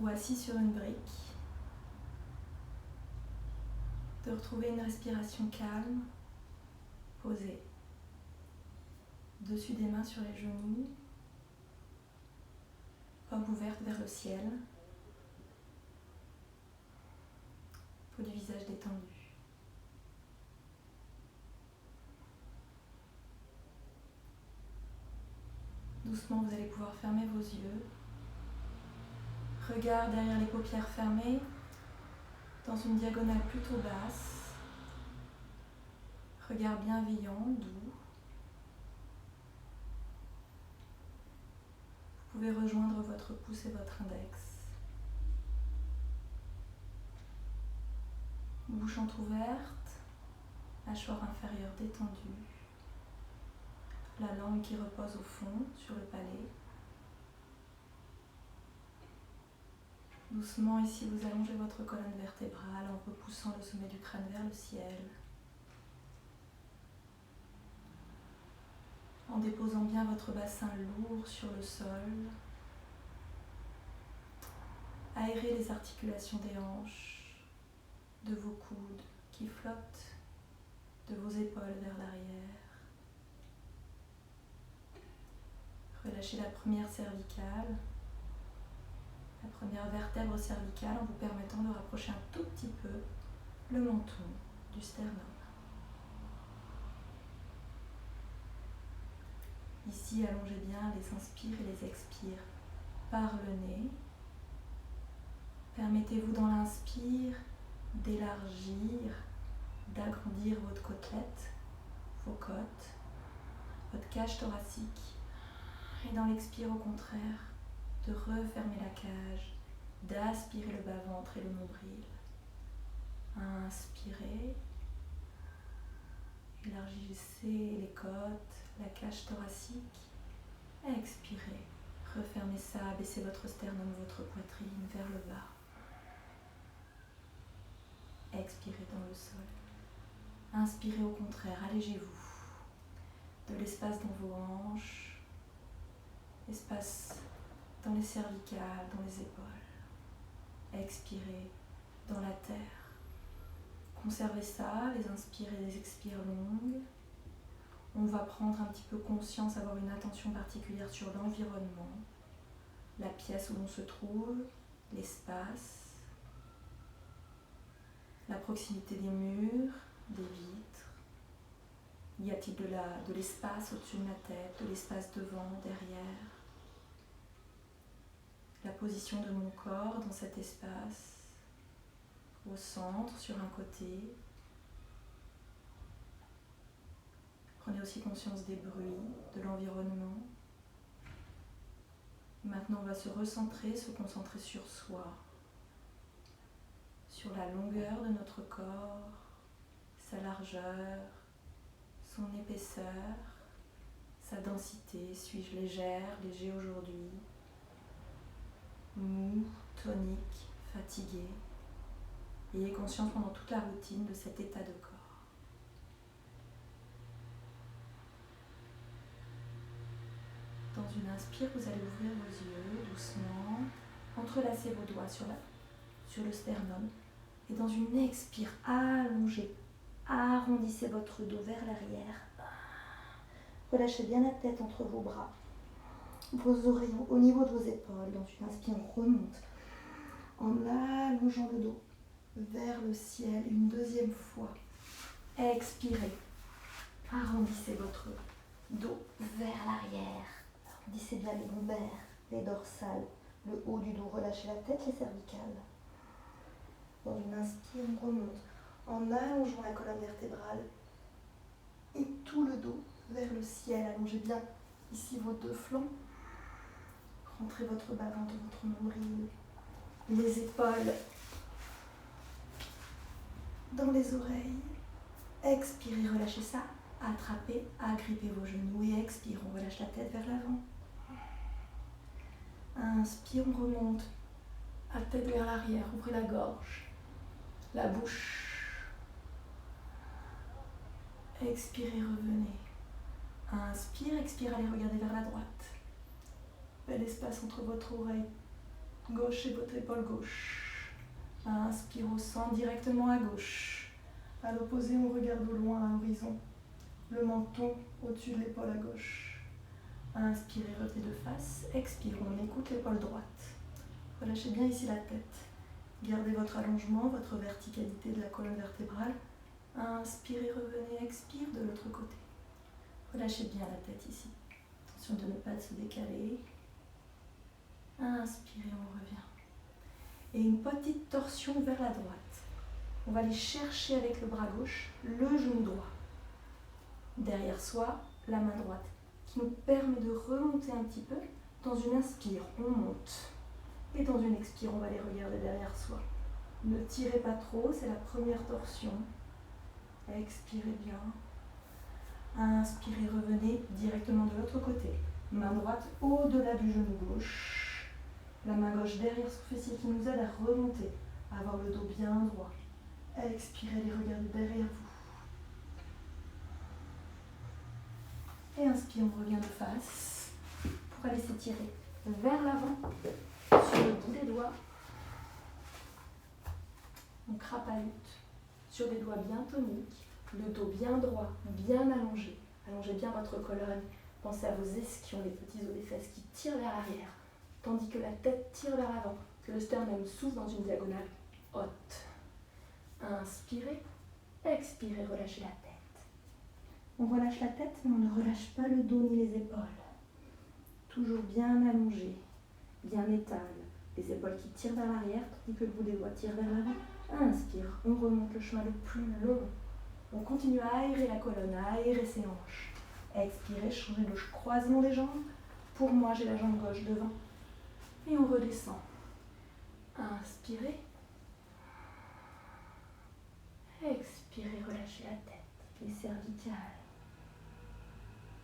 ou assis sur une brique, de retrouver une respiration calme, posée, dessus des mains sur les genoux, paumes ouvertes vers le ciel, peau du visage détendue. Doucement, vous allez pouvoir fermer vos yeux. Regard derrière les paupières fermées, dans une diagonale plutôt basse. Regard bienveillant, doux. Vous pouvez rejoindre votre pouce et votre index. Bouche entrouverte, mâchoire inférieure détendue. La langue qui repose au fond, sur le palais. Doucement, ici, vous allongez votre colonne vertébrale en repoussant le sommet du crâne vers le ciel. En déposant bien votre bassin lourd sur le sol. Aérez les articulations des hanches, de vos coudes qui flottent, de vos épaules vers l'arrière. Relâchez la première cervicale, la première vertèbre cervicale en vous permettant de rapprocher un tout petit peu le menton du sternum. Ici, allongez bien les inspires et les expires par le nez. Permettez-vous dans l'inspire d'élargir, d'agrandir votre côtelette, vos côtes, votre cage thoracique. Et dans l'expire, au contraire, de refermer la cage, d'aspirer le bas-ventre et le nombril. Inspirez, élargissez les côtes, la cage thoracique. Expirez, refermez ça, baissez votre sternum, votre poitrine vers le bas. Expirez dans le sol. Inspirez au contraire, allégez-vous. De l'espace dans vos hanches, espace dans les cervicales, dans les épaules. Expirez dans la terre. Conservez ça, les inspires et les expires longues. On va prendre un petit peu conscience, avoir une attention particulière sur l'environnement, la pièce où l'on se trouve, l'espace, la proximité des murs, des vitres. Y a-t-il de l'espace au-dessus de ma tête, de l'espace devant, derrière? La position de mon corps dans cet espace, au centre, sur un côté. Prenez aussi conscience des bruits, de l'environnement. Maintenant, on va se recentrer, se concentrer sur soi, sur la longueur de notre corps, sa largeur, son épaisseur, sa densité. Suis-je légère, léger aujourd'hui? Mou, tonique, fatigué. Ayez conscience pendant toute la routine de cet état de corps. Dans une inspire, vous allez ouvrir vos yeux doucement, entrelacez vos doigts sur le sternum. Et dans une expire, allongez, arrondissez votre dos vers l'arrière. Relâchez bien la tête entre vos bras, vos oreilles au niveau de vos épaules. Dans une inspire, on remonte en allongeant le dos vers le ciel une deuxième fois. Expirez, arrondissez votre dos vers l'arrière. Arrondissez bien les lombaires, les dorsales, le haut du dos. Relâchez la tête, les cervicales. Dans une inspire, on remonte en allongeant la colonne vertébrale et tout le dos vers le ciel. Allongez bien ici vos deux flancs. Rentrez votre bas-ventre, votre nombril, les épaules dans les oreilles. Expirez, relâchez ça. Attrapez, agrippez vos genoux et expire, on relâche la tête vers l'avant. Inspire, on remonte, la tête vers l'arrière, ouvrez la gorge, la bouche. Expirez, revenez. Inspire, expire, allez regarder vers la droite. Bel espace entre votre oreille Gauchez votre épaule gauche. Inspire au centre, directement à gauche. À l'opposé, on regarde au loin, à l'horizon. Le menton au-dessus de l'épaule à gauche. Inspirez, revenez de face. Expire, on écoute l'épaule droite. Relâchez bien ici la tête. Gardez votre allongement, votre verticalité de la colonne vertébrale. Inspirez, revenez, expire de l'autre côté. Relâchez bien la tête ici. Attention de ne pas se décaler. Inspirez, on revient. Et une petite torsion vers la droite. On va aller chercher avec le bras gauche le genou droit. Derrière soi, la main droite, qui nous permet de remonter un petit peu. Dans une inspire, on monte. Et dans une expire, on va les regarder derrière soi. Ne tirez pas trop, c'est la première torsion. Expirez bien. Inspirez, revenez directement de l'autre côté. Main droite au-delà du genou gauche. La main gauche derrière son fessier qui nous aide à remonter, à avoir le dos bien droit. Expirez, les regardez derrière vous. Et inspire, on revient de face pour aller s'étirer vers l'avant sur le bout des doigts. On crapahute sur des doigts bien toniques, le dos bien droit, bien allongé. Allongez bien votre colonne. Pensez à vos ischions, les petits os des fesses qui tirent vers l'arrière, tandis que la tête tire vers l'avant, que le sternum s'ouvre dans une diagonale haute. Inspirez, expirez, relâchez la tête. On relâche la tête, mais on ne relâche pas le dos ni les épaules. Toujours bien allongé, bien étale. Les épaules qui tirent vers l'arrière, tandis que le bout des doigts tire vers l'avant. Inspire, on remonte le chemin le plus long. On continue à aérer la colonne, à aérer ses hanches. Expirez, changez le croisement des jambes. Pour moi, j'ai la jambe gauche devant. Et on redescend. Inspirez. Expirez, relâchez la tête, les cervicales.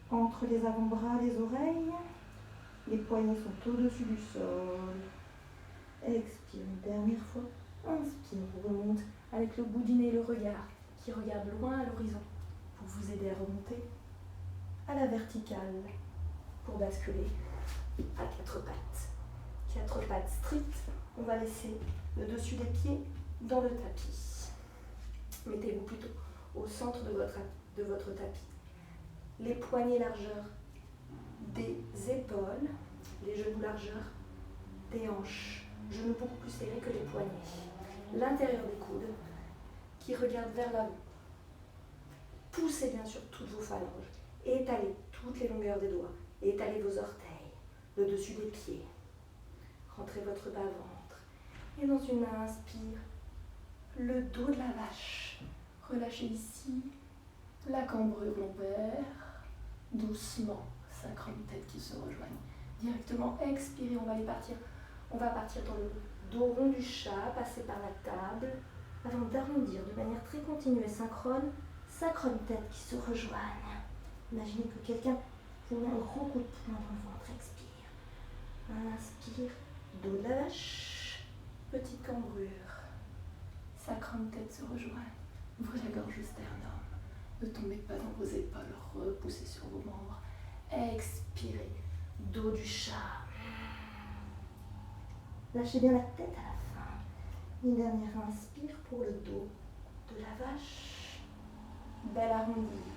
Entre les avant-bras, les oreilles. Les poignets sont au-dessus du sol. Expire une dernière fois. Inspire, on remonte avec le bout du nez et le regard qui regarde loin à l'horizon pour vous aider à remonter à la verticale pour basculer à quatre pattes. Quatre pattes strictes. On va laisser le dessus des pieds dans le tapis. Mettez-vous plutôt au centre de votre tapis. Les poignets largeur des épaules, les genoux largeur des hanches. Genoux beaucoup plus serrés que les poignets. L'intérieur des coudes qui regarde vers l'avant. Poussez bien sûr toutes vos phalanges. Étalez toutes les longueurs des doigts. Étalez vos orteils, le dessus des pieds. Rentrez votre bas-ventre. Et dans une inspire, le dos de la vache. Relâchez ici la cambrure lombaire. Doucement, sacrum tête qui se rejoignent. Directement, expirez, on va partir dans le dos rond du chat, passer par la table, avant d'arrondir de manière très continue et synchrone, sacrum tête qui se rejoignent. Imaginez que quelqu'un vous met un gros coup de poing dans le ventre, expire. Inspire, dos de la vache, petite cambrure. Sacrum tête se rejoignent. Ouvrez la gorge au sternum. Ne tombez pas dans vos épaules, repoussez sur vos membres. Expirez, dos du chat. Lâchez bien la tête à la fin. Une dernière inspire pour le dos de la vache. Belle arrondie.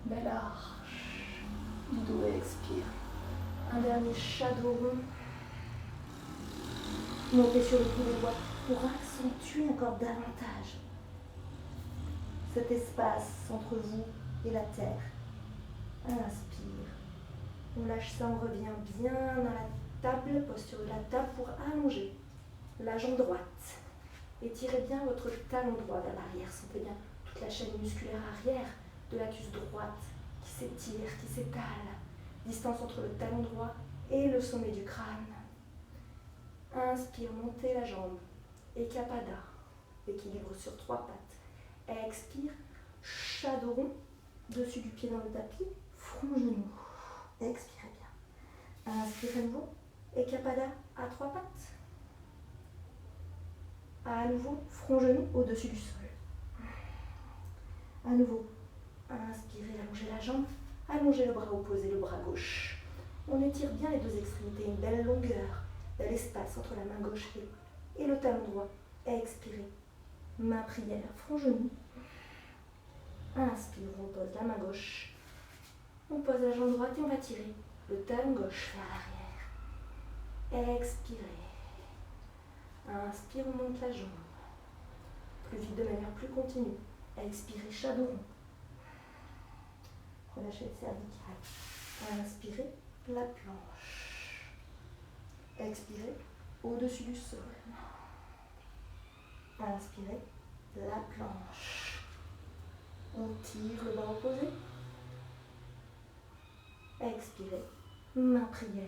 Belle arche du dos et expire. Un dernier chat dos rond. Montez sur le bout des doigts pour accentuer encore davantage cet espace entre vous et la terre. Inspire. On lâche ça, on revient bien dans la table, posture de la table pour allonger la jambe droite. Étirez bien votre talon droit vers l'arrière. Sentez bien toute la chaîne musculaire arrière de la cuisse droite qui s'étire, qui s'étale. Distance entre le talon droit et le sommet du crâne. Inspire, montez la jambe. Ekapada, équilibre sur 3 pattes. Expire, chat dos rond, dessus du pied dans le tapis, front genou. Expirez bien. Inspirez à nouveau, Ekapada à 3 pattes. À nouveau, front genou au-dessus du sol. À nouveau, inspirez, allongez la jambe, allongez le bras opposé, le bras gauche. On étire bien les deux extrémités, une belle longueur de l'espace entre la main gauche et le talon droit. Expirez. Main prière, front genou. Inspire, on pose la main gauche. On pose la jambe droite et on va tirer le talon gauche vers l'arrière. Expirez. Inspire, on monte la jambe. Plus vite de manière plus continue. Expirez, shadow rond. Relâchez le cervical. Inspirez, la planche. Expirez, au-dessus du sol. Inspirez, la planche. On tire le bras opposé. Expirez, main prière.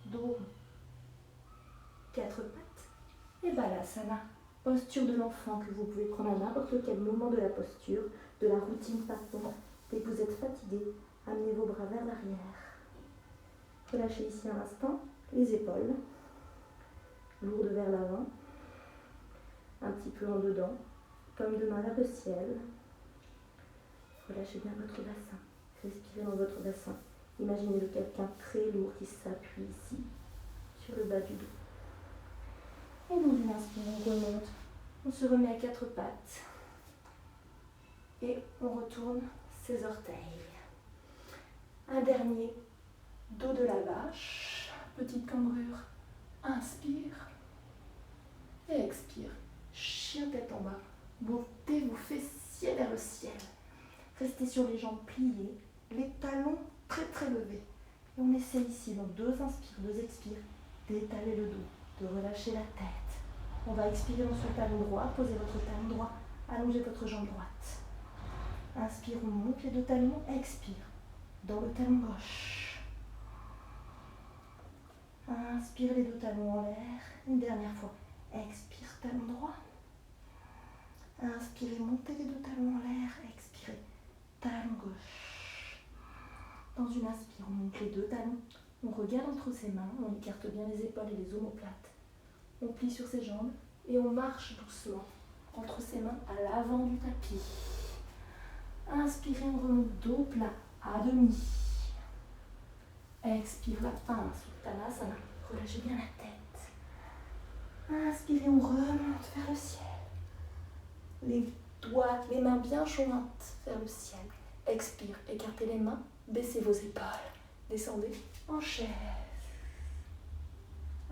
Dos rond. 4 pattes. Et Balasana. Posture de l'enfant que vous pouvez prendre à n'importe quel moment de la posture, de la routine pardon. Dès que vous êtes fatigué, amenez vos bras vers l'arrière. Relâchez ici un instant les épaules. Lourdes vers l'avant. Un petit peu en dedans, comme de main vers le ciel. Relâchez bien votre bassin. Respirez dans votre bassin. Imaginez-le quelqu'un très lourd qui s'appuie ici, sur le bas du dos. Et dans une inspire, on remonte. On se remet à 4 pattes. Et on retourne ses orteils. Un dernier, dos de la vache. Petite cambrure. Inspire. Et expire. Chien tête en bas. Montez vos fessiers vers le ciel. Restez sur les jambes pliées. Les talons très très levés. Et on essaie ici, donc 2 inspires, 2 expires, d'étaler le dos, de relâcher la tête. On va expirer dans son talon droit, posez votre talon droit, allongez votre jambe droite. Inspire, on monte les 2 talons, expire, dans le talon gauche. Inspire les 2 talons en l'air, une dernière fois. Expire, talon droit. Inspirez, montez les 2 talons en l'air, expirez, talon gauche. Dans une inspire, on monte les 2 talons, on regarde entre ses mains, on écarte bien les épaules et les omoplates. On plie sur ses jambes et on marche doucement entre ses mains à l'avant du tapis. Inspirez, on remonte dos plat, à demi. Expire, la pince, Uttanasana, relâchez bien la tête. Inspirez, on remonte vers le ciel. Les doigts, les mains bien jointes vers le ciel. Expire, écartez les mains, baissez vos épaules. Descendez en chaise.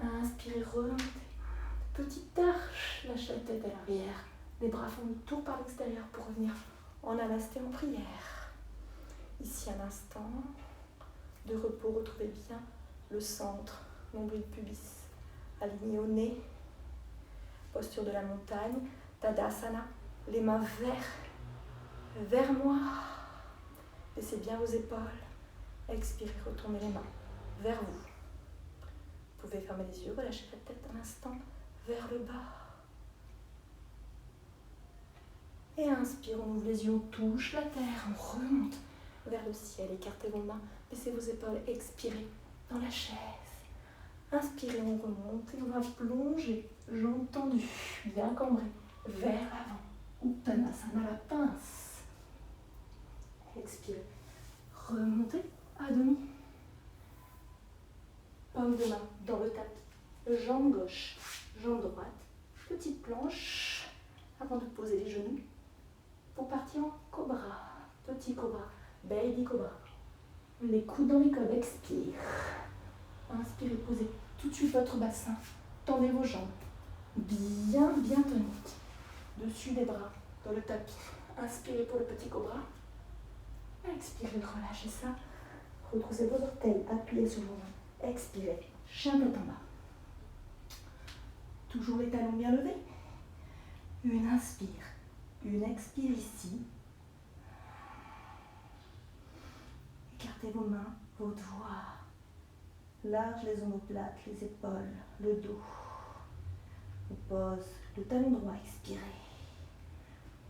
Inspirez, remontez. Petite arche, lâchez la tête à l'arrière. Les bras font le tour par l'extérieur pour revenir en namasté en prière. Ici un instant de repos, retrouvez bien le centre, nombril pubis aligné au nez. Posture de la montagne, Tadasana, les mains vers moi. Baissez bien vos épaules. Expirez, retournez les mains vers vous. Vous pouvez fermer les yeux, relâcher la tête un instant vers le bas. Et inspire, on ouvre les yeux, on touche la terre, on remonte vers le ciel. Écartez vos mains, baissez vos épaules, expirez dans la chaise. Inspirez, on remonte et on va plonger, jambes tendues, bien cambrées, vers l'avant. Uttanasana, la pince. Expirez, remontez à demi. Paume de main dans le tapis, jambe gauche, jambe droite, petite planche avant de poser les genoux pour partir en cobra, petit cobra, baby cobra. Les coudes dans les côtes, expire. Inspirez, posez tout de suite votre bassin, tendez vos jambes, bien toniques, dessus des bras dans le tapis. Inspirez pour le petit cobra, expirez, relâchez ça, retroussez vos orteils, appuyez sur vos mains, expirez, chien tête en bas. Toujours les talons bien levés. Une inspire, une expire ici. Écartez vos mains, vos doigts. Large les omoplates, les épaules, le dos. On pose le talon droit, expirez.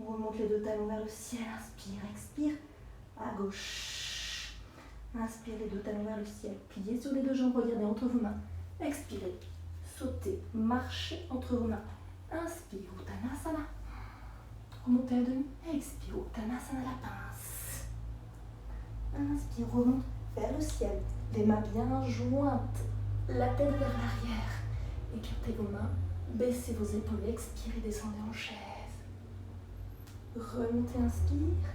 On remonte les 2 talons vers le ciel, inspire, expire. À gauche. Inspire les 2 talons vers le ciel. Pliez sur les 2 jambes, regardez entre vos mains. Expirez. Sautez, marchez entre vos mains. Inspire, Uttanasana. Remontez à demi. Expire, Uttanasana, la pince. Inspire, remonte vers le ciel. Les mains bien jointes, la tête vers l'arrière. Écartez vos mains, baissez vos épaules, expirez, descendez en chaise. Remontez, inspire.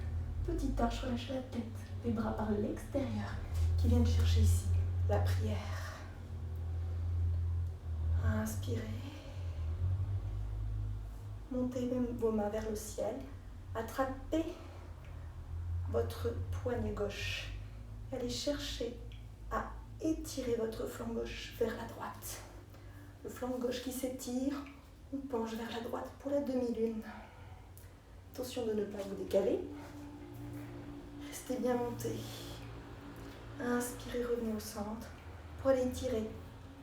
Petite arche, relâchez la tête. Les bras par l'extérieur qui viennent chercher ici la prière. Inspirez. Montez vos mains vers le ciel. Attrapez votre poignet gauche. Allez chercher à étirer votre flanc gauche vers la droite. Le flanc gauche qui s'étire, on penche vers la droite pour la demi-lune. Attention de ne pas vous décaler. Restez bien monté. Inspirez, revenez au centre. Pour aller étirer,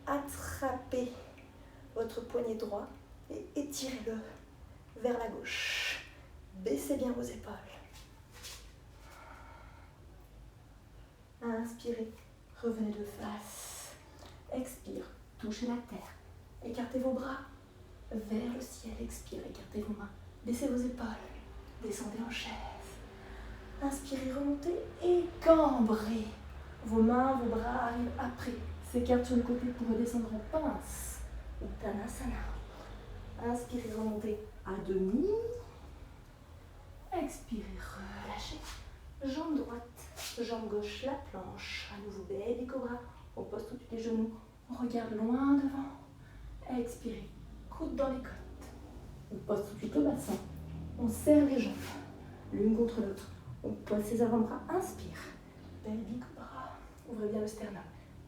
attrapez votre poignet droit et étirez-le vers la gauche. Baissez bien vos épaules. Inspirez, revenez de face. Expire, touchez la terre. Écartez vos bras vers le ciel. Expire, écartez vos mains. Baissez vos épaules. Descendez en chaise. Inspirez, remontez et cambrez. Vos mains, vos bras arrivent après. S'écartent sur le côté pour redescendre en pince. Uttanasana. Inspirez, remontez à demi. Expirez, relâchez. Jambe droite, jambe gauche, la planche. À nouveau, baby cobra. On pose tout de suite les genoux. On regarde loin devant. Expirez, coude dans les côtes. On pose tout de suite le bassin. On serre les jambes, l'une contre l'autre. On pose ses avant-bras. Inspire. Baby cobra. Ouvrez bien le sternum.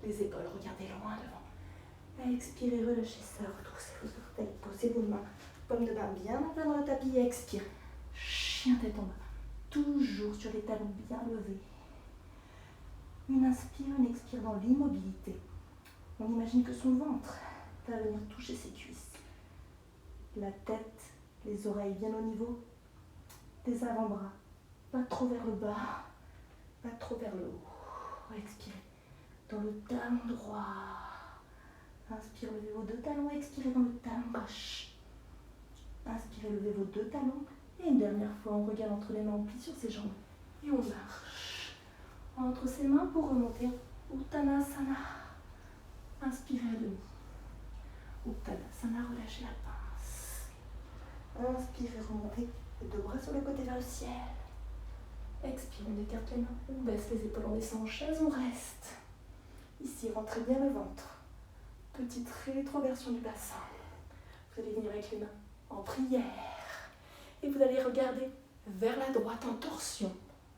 Les épaules, regardez loin devant. Expirez, relâchez ça. Retroussez vos orteils. Posez vos mains. Paume de main bien en plein dans le tapis. Expire. Chien tête en bas. Toujours sur les talons bien levés. Une inspire, une expire dans l'immobilité. On imagine que son ventre va venir toucher ses cuisses. La tête, les oreilles bien au niveau des avant-bras. Pas trop vers le bas, pas trop vers le haut. Expirez dans le talon droit. Inspire, levez vos deux talons. Expirez dans le talon gauche. Inspirez, levez vos deux talons. Et une dernière fois, on regarde entre les mains, on plie sur ses jambes. Et on marche entre ses mains pour remonter. Uttanasana. Inspirez à demi. Uttanasana, relâchez la pince. Inspirez, remontez. Les deux bras sur le côté vers le ciel. Expire, on écarte les mains. On baisse les épaules, on descend en chaise, on reste. Ici, rentrez bien le ventre. Petite rétroversion du bassin. Vous allez venir avec les mains en prière. Et vous allez regarder vers la droite en torsion.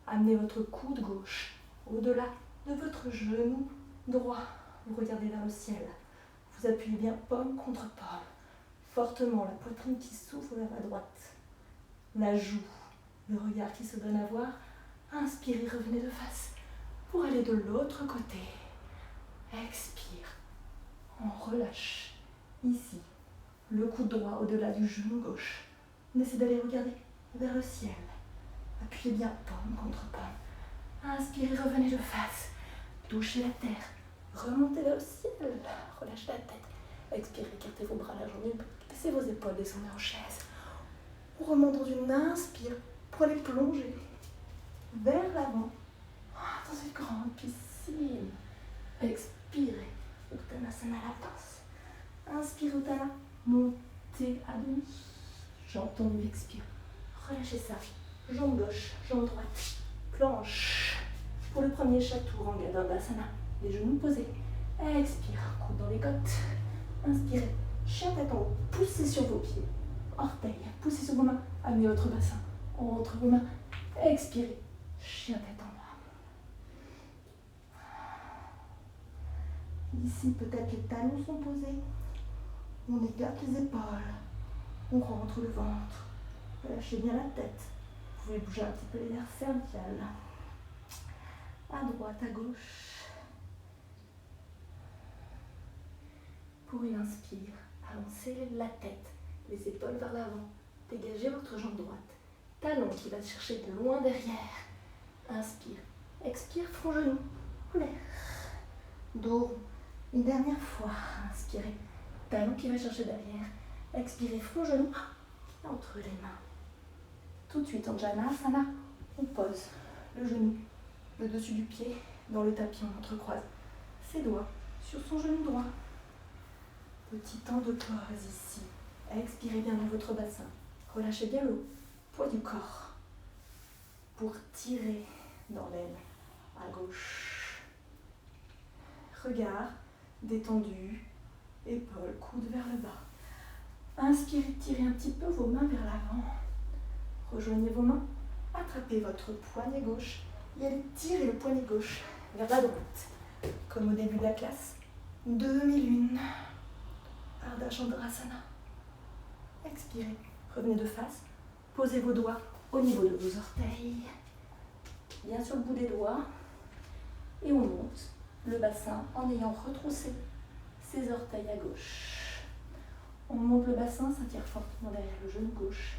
Amenez votre coude gauche au-delà de votre genou droit. Vous regardez vers le ciel. Vous appuyez bien paume contre paume. Fortement, la poitrine qui s'ouvre vers la droite. La joue, le regard qui se donne à voir. Inspirez, revenez de face pour aller de l'autre côté. Expire. On relâche. Ici, le coude droit au-delà du genou gauche. On essaie d'aller regarder vers le ciel. Appuyez bien paume contre paume. Inspirez, revenez de face. Touchez la terre. Remontez vers le ciel. Relâchez la tête. Expirez, écartez vos bras la jambe. Baissez vos épaules, descendez en chaise. On remonte dans une inspire pour aller plonger vers l'avant dans une grande piscine. Expirez. Uttanasana la pince. Inspire, Uttanasana. Montez à demi. Jambe tendue, expire. Relâchez ça. Jambe gauche, jambe droite. Planche. Pour le premier chaturanga dandasana. Les genoux posés. Expire. Coude dans les côtes. Inspirez. Chien tête en haut. Poussez sur vos pieds. Orteils. Poussez sur vos mains. Amenez votre bassin entre vos mains. Expirez. Chien tête en bas. Ici, peut-être les talons sont posés. On écarte les épaules. On rentre le ventre. Relâchez bien la tête. Vous pouvez bouger un petit peu les nerfs cervicales. À droite, à gauche. Pour une inspire, avancez la tête, les épaules vers l'avant. Dégagez votre jambe droite. Talon qui va chercher de loin derrière. Inspire. Expire, front genou. En l'air. Dos rond. Une dernière fois. Inspirez. Talon qui va chercher derrière. Expirez, front genou. Entre les mains. Tout de suite en Janasana, on pose le genou, le dessus du pied dans le tapis, on entrecroise ses doigts sur son genou droit. Petit temps de pause ici. Expirez bien dans votre bassin. Relâchez bien le poids du corps pour tirer dans l'aile à gauche. Regard détendu, épaules, coudes vers le bas. Inspirez, tirez un petit peu vos mains vers l'avant. Rejoignez vos mains, attrapez votre poignet gauche et allez tirer le poignet gauche vers la droite. Comme au début de la classe, demi-lune. Ardha Chandrasana. Expirez, revenez de face, posez vos doigts au niveau de vos orteils, bien sur le bout des doigts, et on monte le bassin en ayant retroussé ses orteils à gauche. On monte le bassin, s'attire fortement derrière le genou gauche,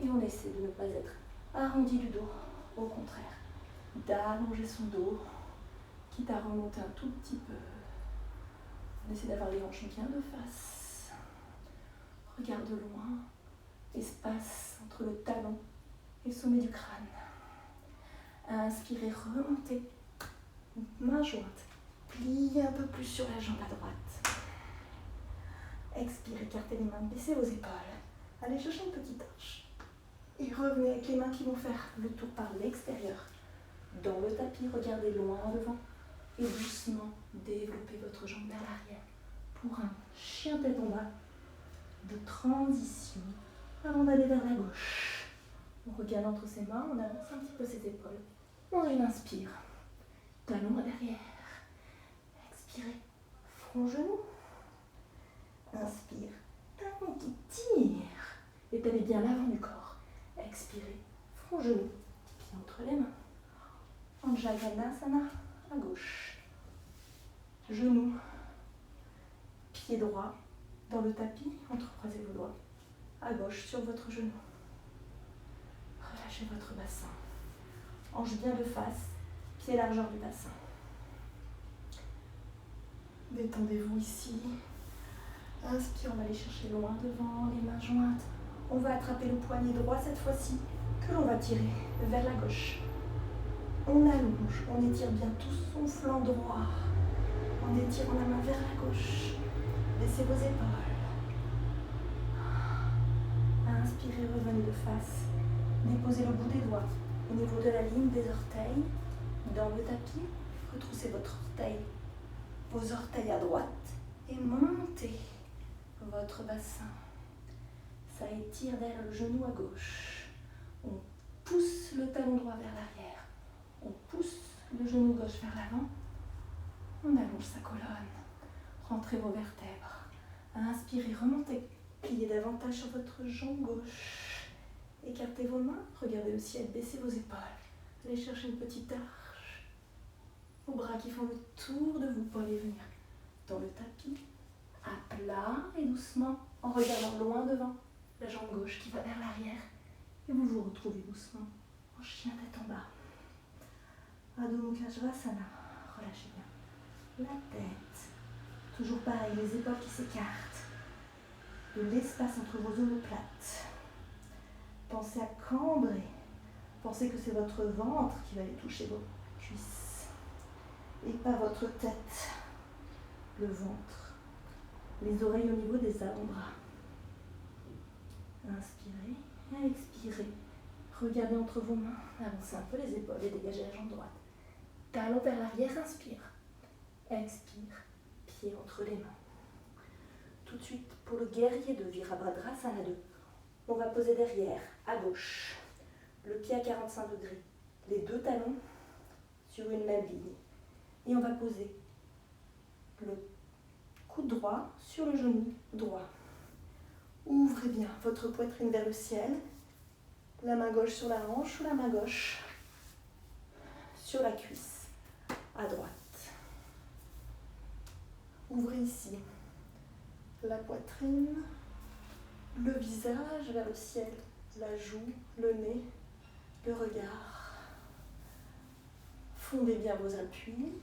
et on essaie de ne pas être arrondi du dos, au contraire, d'allonger son dos, quitte à remonter un tout petit peu. On essaie d'avoir les hanches bien de face. Regarde loin, espace entre le talon et le sommet du crâne. Inspirez, remontez, main jointe, pliez un peu plus sur la jambe à droite. Expirez, écartez les mains, baissez vos épaules. Allez chercher une petite arche. Et revenez avec les mains qui vont faire le tour par l'extérieur. Dans le tapis, regardez loin devant et doucement développez votre jambe vers l'arrière pour un chien tête en bas de transition avant d'aller vers la gauche. On regarde entre ses mains, on avance un petit peu ses épaules. On inspire, talon à derrière. Expirez, front genou. Inspire, talon qui tire. Étalez bien l'avant du corps. Expirez, front genou, pied entre les mains. Anjayanasana à gauche. Genou, pied droit dans le tapis, entrecroisez vos doigts. À gauche sur votre genou. Relâchez votre bassin. Hanche bien de face, pied largeur du bassin. Détendez-vous ici. Inspire, on va aller chercher loin devant, les mains jointes. On va attraper le poignet droit cette fois-ci, que l'on va tirer vers la gauche. On allonge, on étire bien tout son flanc droit. En étirant la main vers la gauche. Laissez vos épaules. Inspirez, revenez de face. Déposez le bout des doigts au niveau de la ligne des orteils. Dans le tapis, retroussez votre orteil, vos orteils à droite et montez votre bassin. Ça étire derrière le genou à gauche. On pousse le talon droit vers l'arrière. On pousse le genou gauche vers l'avant. On allonge sa colonne. Rentrez vos vertèbres. Inspirez, remontez. Pliez davantage sur votre jambe gauche. Écartez vos mains. Regardez le ciel. Baissez vos épaules. Allez chercher une petite arche. Vos bras qui font le tour de vous pour aller venir dans le tapis. À plat et doucement en regardant loin devant. La jambe gauche qui va vers l'arrière. Et vous vous retrouvez doucement en chien tête en bas. Adho Mukha Svanasana. Relâchez bien la tête. Toujours pareil, les épaules qui s'écartent. De l'espace entre vos omoplates. Pensez à cambrer. Pensez que c'est votre ventre qui va aller toucher vos cuisses. Et pas votre tête. Le ventre. Les oreilles au niveau des avant-bras. Inspirez et expirez. Regardez entre vos mains. Avancez un peu les épaules et dégagez la jambe droite. Talon vers l'arrière, inspire. Expire, pied entre les mains. Tout de suite, pour le guerrier de Virabhadrasana 2, on va poser derrière, à gauche, le pied à 45 degrés, les deux talons sur une même ligne. Et on va poser le coude droit sur le genou droit. Ouvrez bien votre poitrine vers le ciel, la main gauche sur la hanche ou la main gauche sur la cuisse, à droite. Ouvrez ici la poitrine, le visage vers le ciel, la joue, le nez, le regard. Fondez bien vos appuis,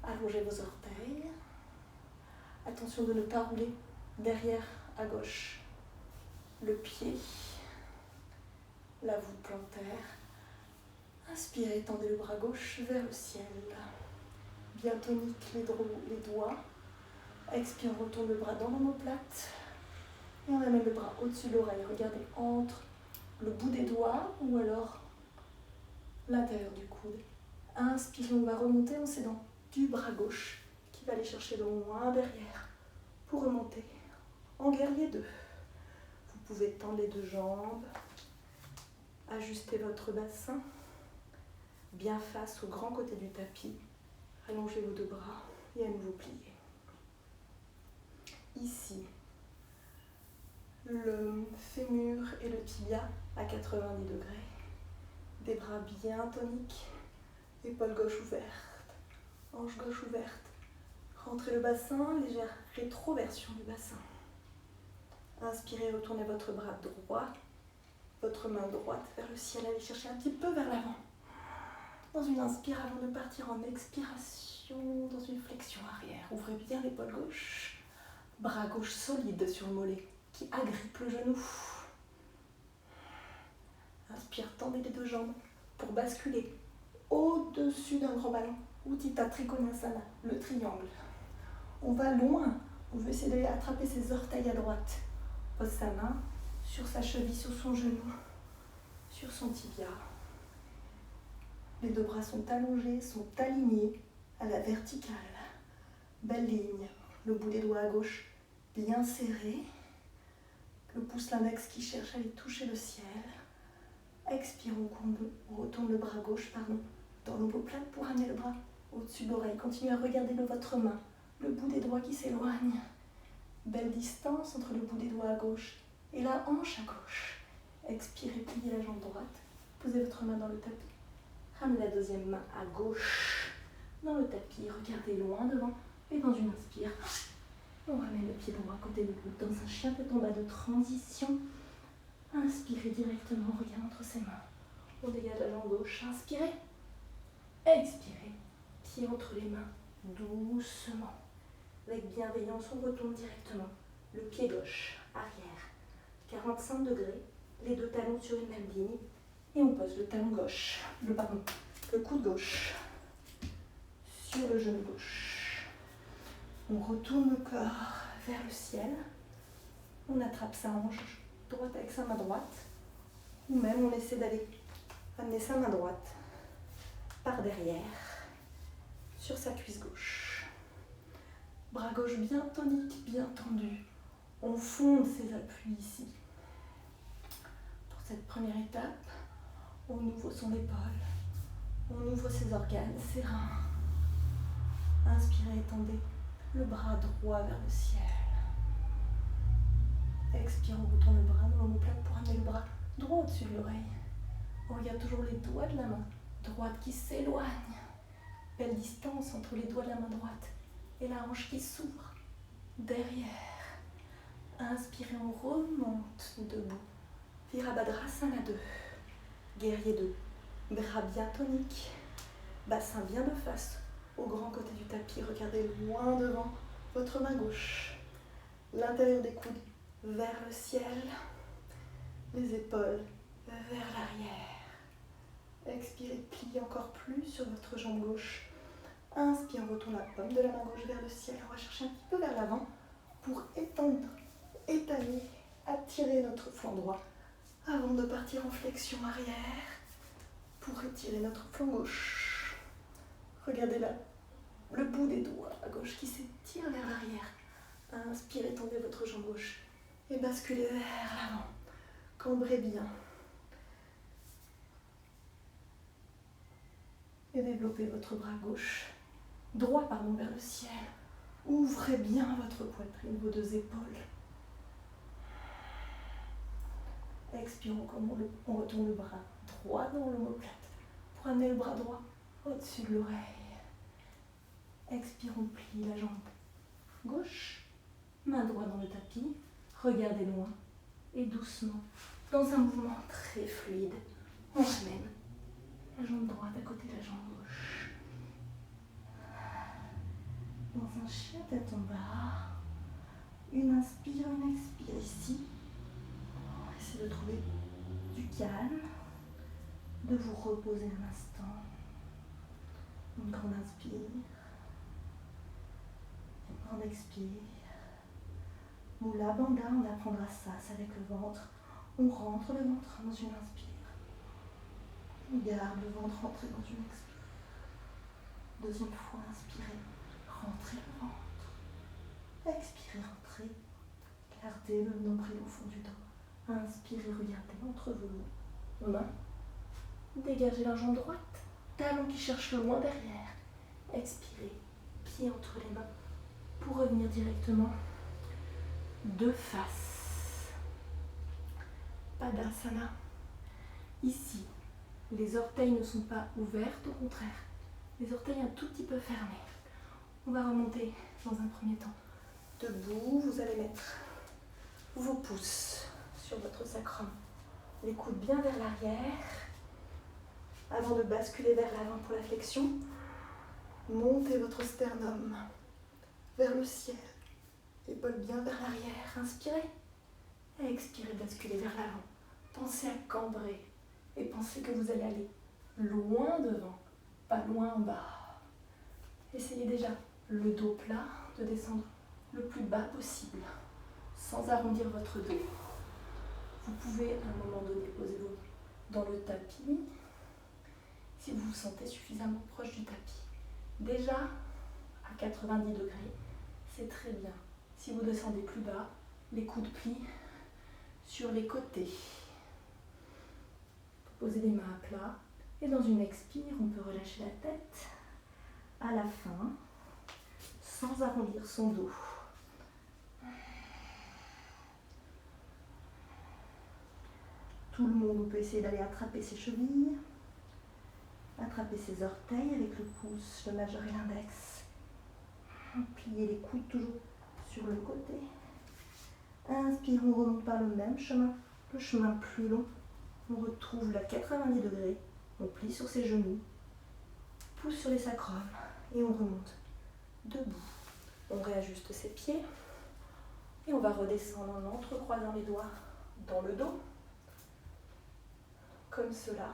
allongez vos orteils. Attention de ne pas rouler derrière à gauche le pied, la voûte plantaire. Inspirez, tendez le bras gauche vers le ciel. bien tonique les doigts. Expire, on retourne le bras dans l'omoplate. Et on amène le bras au-dessus de l'oreille. Regardez entre le bout des doigts ou alors l'intérieur du coude. Inspire, on va remonter en s'aidant du bras gauche qui va aller chercher loin derrière pour remonter en guerrier 2. Vous pouvez tendre les deux jambes, ajuster votre bassin bien face au grand côté du tapis. Allongez vos deux bras et à nouveau pliez. Ici, le fémur et le tibia à 90 degrés. Des bras bien toniques, épaule gauche ouverte, hanche gauche ouverte. Rentrez le bassin, légère rétroversion du bassin. Inspirez, retournez votre bras droit, votre main droite vers le ciel, allez chercher un petit peu vers l'avant. Dans une inspire avant de partir en expiration, dans une flexion arrière. Ouvrez bien l'épaule gauche. Bras gauche solide sur le mollet qui agrippe le genou. Inspire, tendez les deux jambes pour basculer au-dessus d'un grand ballon. Uttita Trikonasana, le triangle. On va loin. On veut essayer d'aller attraper ses orteils à droite. Pose sa main sur sa cheville, sur son genou, sur son tibia. Les deux bras sont allongés, sont alignés à la verticale. Belle ligne. Le bout des doigts à gauche bien serré. Le pouce l'index qui cherche à aller toucher le ciel. Expire, on retourne le bras gauche dans l'omoplate pour amener le bras au-dessus de l'oreille. Continuez à regarder votre main, le bout des doigts qui s'éloigne. Belle distance entre le bout des doigts à gauche et la hanche à gauche. Expirez, pliez la jambe droite. Posez votre main dans le tapis. Ramenez la deuxième main à gauche dans le tapis. Regardez loin devant et dans une inspire, on ramène le pied droit à côté du coude dans un chien tête en bas de transition. Inspirez directement, regard entre ses mains. On dégage la jambe gauche. Inspirez. Expirez. Pied entre les mains. Doucement. Avec bienveillance, on retourne directement. Le pied gauche, arrière. 45 degrés. Les deux talons sur une même ligne. Et on pose le talon gauche. Le coude gauche. Sur le genou gauche. On retourne le corps vers le ciel. On attrape sa hanche droite avec sa main droite, ou même on essaie d'aller amener sa main droite par derrière sur sa cuisse gauche. Bras gauche bien tonique, bien tendu. On fonde ses appuis ici. Pour cette première étape, on ouvre son épaule, on ouvre ses organes, ses reins. Inspirez, étendez le bras droit vers le ciel. Expire, on retourne le bras dans l'omoplate pour amener le bras droit au-dessus de l'oreille. On regarde toujours les doigts de la main droite qui s'éloignent. Belle distance entre les doigts de la main droite et la hanche qui s'ouvre. Derrière. Inspirez, on remonte debout. Virabhadrasana 2. Guerrier 2. Bras bien toniques. Bassin bien de face au grand côté du tapis. Regardez loin devant votre main gauche. L'intérieur des coudes vers le ciel, les épaules vers l'arrière. Expirez, pliez encore plus sur votre jambe gauche. Inspire, on retourne la paume de la main gauche vers le ciel. On va chercher un petit peu vers l'avant pour étendre, étaler, attirer notre flanc droit avant de partir en flexion arrière pour étirer notre flanc gauche. Regardez là, le bout des doigts à gauche qui s'étire vers l'arrière. Inspirez, tendez votre jambe gauche. Et basculez vers l'avant. Cambrez bien. Et développez votre bras gauche. Droit, vers le ciel. Ouvrez bien votre poitrine, vos deux épaules. Expirons comme on retourne le bras droit dans l'omoplate pour amener le bras droit au-dessus de l'oreille. Expirons, plie la jambe gauche. Main droite dans le tapis. Regardez loin et doucement, dans un mouvement très fluide, on ramène la jambe droite à côté de la jambe gauche. Dans un chien tête en bas, une inspire, une expire ici. On va essayer de trouver du calme, de vous reposer un instant. Une grande inspire, On expire. Moula Bandha, on apprendra ça, c'est avec le ventre. On rentre le ventre dans une inspire. On garde le ventre rentré dans une expire. Deuxième fois, inspirez. Rentrez le ventre. Expirez, rentrez. Gardez le nombril au fond du dos. Inspirez, regardez entre vos mains. Dégagez la jambe droite. Talon qui cherche loin derrière. Expirez, pied entre les mains pour revenir directement de face. Padasana. Ici, les orteils ne sont pas ouverts, au contraire. Les orteils un tout petit peu fermés. On va remonter dans un premier temps. Debout, vous allez mettre vos pouces sur votre sacrum. Les coudes bien vers l'arrière. Avant de basculer vers l'avant pour la flexion, montez votre sternum vers le ciel. Épaules bien vers l'arrière. Inspirez. Expirez, basculez vers l'avant. Pensez à cambrer et pensez que vous allez aller loin devant, pas loin en bas. Essayez déjà le dos plat de descendre le plus bas possible, sans arrondir votre dos. Vous pouvez à un moment donné poser-vous dans le tapis, si vous vous sentez suffisamment proche du tapis. Déjà, à 90 degrés, c'est très bien. Si vous descendez plus bas, les coudes plient sur les côtés. Posez les mains à plat. Et dans une expire, on peut relâcher la tête à la fin, sans arrondir son dos. Tout le monde peut essayer d'aller attraper ses chevilles, attraper ses orteils avec le pouce, le majeur et l'index. Pliez les coudes toujours sur le côté. Inspire, on remonte par le même chemin, le chemin plus long. On retrouve la 90 degrés, on plie sur ses genoux, pousse sur les sacrums et on remonte debout. On réajuste ses pieds et on va redescendre en entrecroisant les doigts dans le dos, comme cela.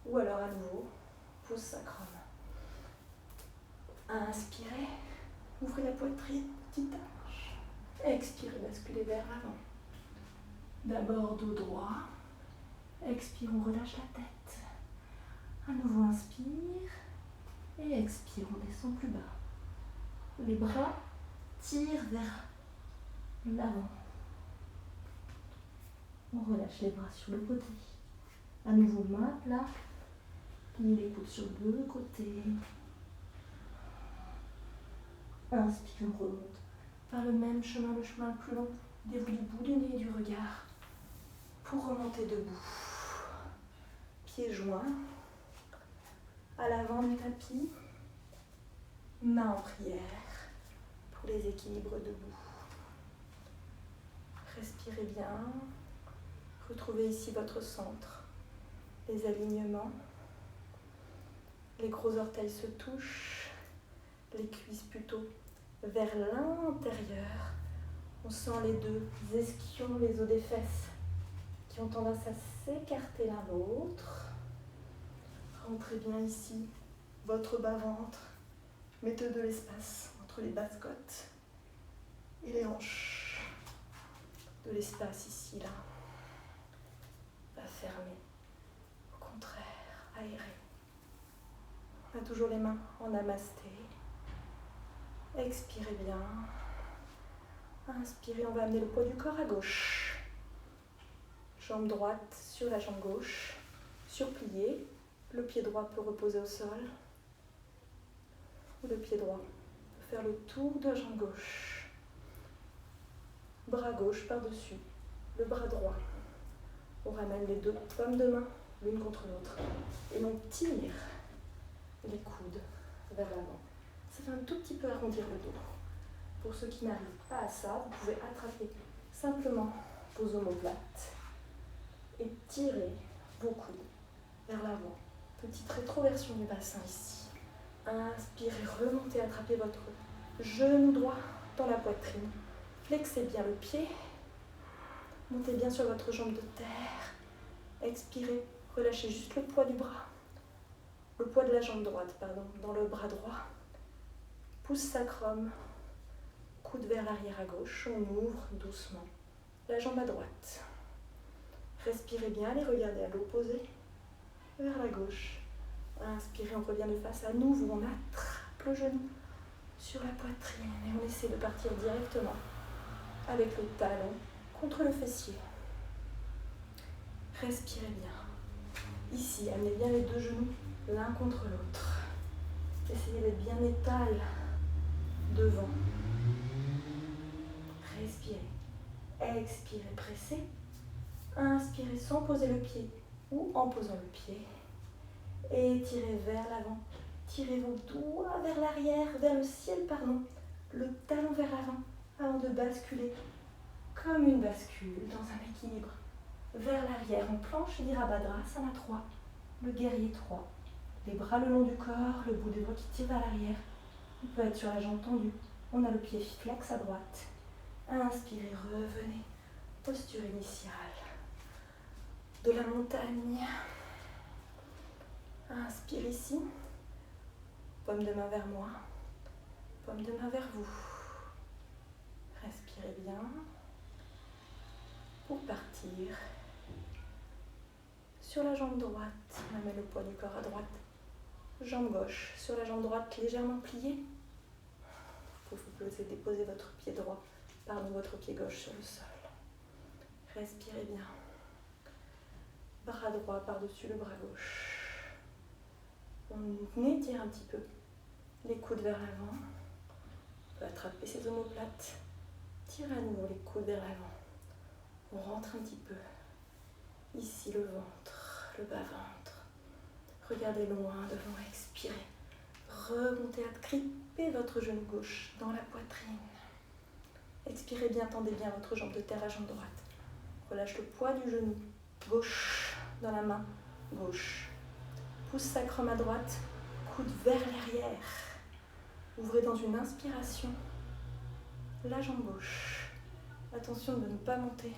Ou alors à nouveau, pouce sacrum. Inspirez, ouvrez la poitrine, petite hanche. Expirez, basculez vers l'avant. D'abord dos droit. Expire, on relâche la tête. À nouveau, inspire. Et expire, on descend plus bas. Les bras tirent vers l'avant. On relâche les bras sur le côté. À nouveau, main à plat. Pliez les coudes sur le côté. Inspire, on remonte par le même chemin, le chemin le plus long. Dévouez du bout du nez et du regard pour remonter debout. Pieds joints à l'avant du tapis, mains en prière pour les équilibres debout. Respirez bien, retrouvez ici votre centre, les alignements, les gros orteils se touchent, les cuisses plutôt vers l'intérieur. On sent les deux ischions, les os des fesses qui ont tendance à s'écarter l'un l'autre. Rentrez bien ici, votre bas-ventre. Mettez de l'espace entre les basses côtes et les hanches. De l'espace ici, là. Pas fermé. Au contraire, aéré. On a toujours les mains en namasté. Expirez bien. Inspirez, on va amener le poids du corps à gauche. Jambe droite sur la jambe gauche. Surplié. Le pied droit peut reposer au sol. Ou le pied droit peut faire le tour de la jambe gauche. Bras gauche par-dessus. Le bras droit. On ramène les deux paumes de main l'une contre l'autre. Et on tire les coudes vers l'avant. Ça fait un tout petit peu arrondir le dos. Pour ceux qui n'arrivent pas à ça, vous pouvez attraper simplement vos omoplates et tirer vos coudes vers l'avant. Petite rétroversion du bassin ici. Inspirez, remontez, attrapez votre genou droit dans la poitrine. Flexez bien le pied. Montez bien sur votre jambe de terre. Expirez, relâchez juste le poids du bras. Le poids de la jambe droite, pardon, dans le bras droit. Pouce sacrum coude vers l'arrière à gauche, on ouvre doucement la jambe à droite. Respirez bien, allez regarder à l'opposé, vers la gauche. Inspirez, on revient de face à nouveau, on attrape le genou sur la poitrine et on essaie de partir directement avec le talon contre le fessier. Respirez bien. Ici, amenez bien les deux genoux l'un contre l'autre. Essayez d'être bien étal devant. Respirez. Expirez, pressez. Inspirez sans poser le pied ou en posant le pied. Étirez vers l'avant. Tirez vos doigts vers l'arrière, vers le ciel, pardon. Le talon vers l'avant avant de basculer comme une bascule dans un équilibre. Vers l'arrière, on planche Virabhadrasana 3, le guerrier 3. Les bras le long du corps, le bout des doigts qui tire vers l'arrière. On peut être sur la jambe tendue. On a le pied flex à droite. Inspirez, revenez. Posture initiale de la montagne. Inspire ici. Paume de main vers moi. Paume de main vers vous. Respirez bien. Pour partir sur la jambe droite, on met le poids du corps à droite. Jambe gauche sur la jambe droite légèrement pliée. Vous pouvez déposer votre pied droit, votre pied gauche sur le sol. Respirez bien. Bras droit par-dessus le bras gauche. On étire un petit peu les coudes vers l'avant. On peut attraper ses omoplates. Tirez à nouveau les coudes vers l'avant. On rentre un petit peu. Ici le ventre, le bas-ventre. Regardez loin devant, expirez. Remontez à gripper votre genou gauche dans la poitrine. Expirez bien, tendez bien votre jambe de terre à jambe droite. Relâche le poids du genou gauche dans la main gauche. Pouce sacrum à droite, coude vers l'arrière. Ouvrez dans une inspiration la jambe gauche. Attention de ne pas monter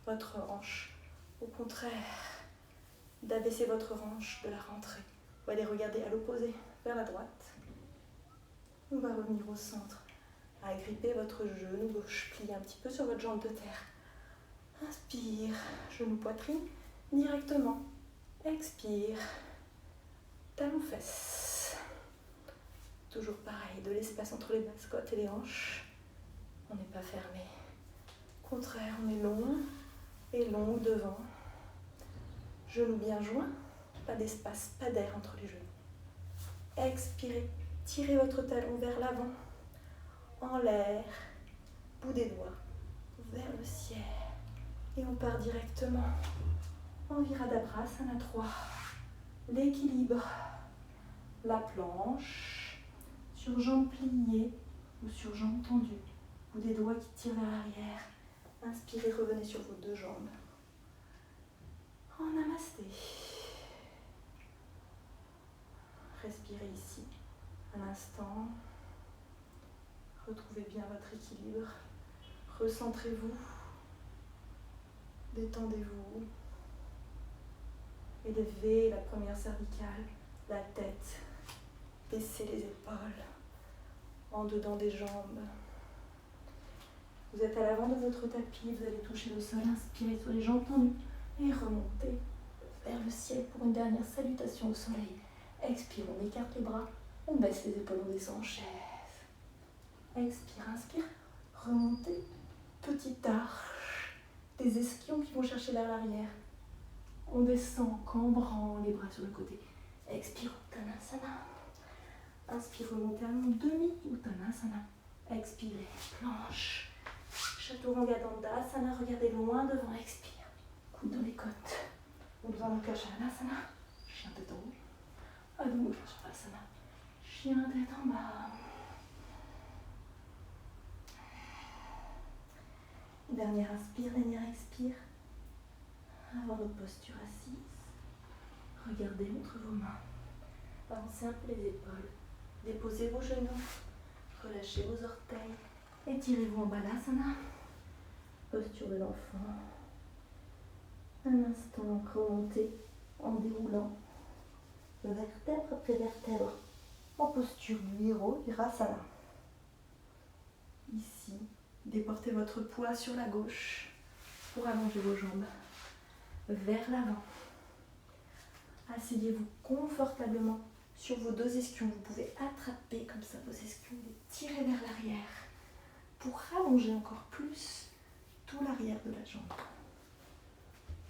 votre hanche. Au contraire, d'abaisser votre hanche, de la rentrer. Vous allez regarder à l'opposé, vers la droite. On va revenir au centre. Agrippez votre genou gauche, pliez un petit peu sur votre jambe de terre. Inspire, genou poitrine, directement. Expire, talon fesses. Toujours pareil, de l'espace entre les basses côtes et les hanches. On n'est pas fermé. Au contraire, on est long et long devant. Genoux bien joints, pas d'espace, pas d'air entre les genoux. Expirez, tirez votre talon vers l'avant, en l'air, bout des doigts, vers le ciel. Et on part directement en Virabhadrasana 3. L'équilibre, la planche, sur jambes pliées ou sur jambes tendues. Bout des doigts qui tirent vers l'arrière. Inspirez, revenez sur vos deux jambes. En namasté. Respirez ici un instant. Retrouvez bien votre équilibre. Recentrez-vous. Détendez-vous. Élevez la première cervicale, la tête. Baissez les épaules. En dedans des jambes. Vous êtes à l'avant de votre tapis. Vous allez toucher le sol. Inspirez sur les jambes tendues. Et remontez vers le ciel pour une dernière salutation au soleil. Expire, on écarte les bras. On baisse les épaules, on descend en chaise. Expire, inspire. Remontez. Petite arche. Des esquions qui vont chercher vers l'arrière. On descend en cambrant les bras sur le côté. Expire, Uttanasana. Inspire, remontez à demi Uttanasana. Expirez, planche. Chaturanga Dandasana, regardez loin devant, expire. Coude dans les côtes. Urdhva Mukha Svanasana. Chien tête en haut. Adho Mukha Svanasana. Chien tête en bas. Dernière inspire, dernière expire. Avant notre posture assise. Regardez entre vos mains. Avancez un peu les épaules. Déposez vos genoux. Relâchez vos orteils. Étirez-vous en Balasana. Posture de l'enfant. Un instant, remontez en déroulant vertèbre après vertèbre en posture du héros, Virasana. Ici, déportez votre poids sur la gauche pour allonger vos jambes vers l'avant. Asseyez-vous confortablement sur vos deux ischions. Vous pouvez attraper comme ça vos ischions, les tirer vers l'arrière pour allonger encore plus tout l'arrière de la jambe.